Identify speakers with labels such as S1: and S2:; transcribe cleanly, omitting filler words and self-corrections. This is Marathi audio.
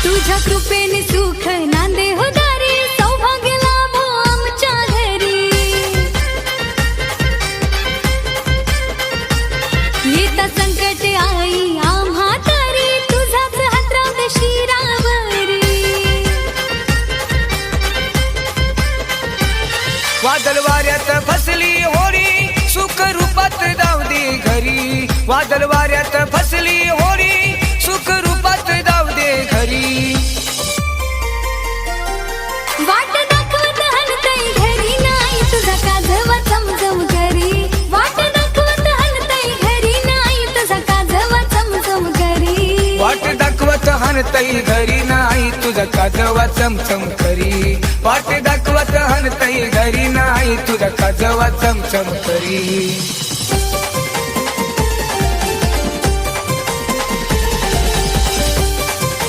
S1: तुझ्या कृपेने सुख नांदे हो दारी, सौभाग्य लाभो आमच्या घरी। येता संकट आई आम्हा तारी, तुझाच हात राहू शिरावरी।
S2: वादळ वाऱ्यात फसली होरी, सुख रूपात जाऊ दे घरी। वादळ वाऱ्यात फसली होरी, सुख रूपात जाऊ दे घरी।
S1: वाट दाखवत हलतय घरी नाही, तुझा काजवा चमचम करी। वाट दाखवत हलतय घरी नाही, तुझा काजवा चमचम करी।
S2: वाट दाखवत हनतई घरी नाही, तुझा काजवा चमचम करी। वाट दाखवत हनतई घरी नाही, तुझा काजवा चमचम करी।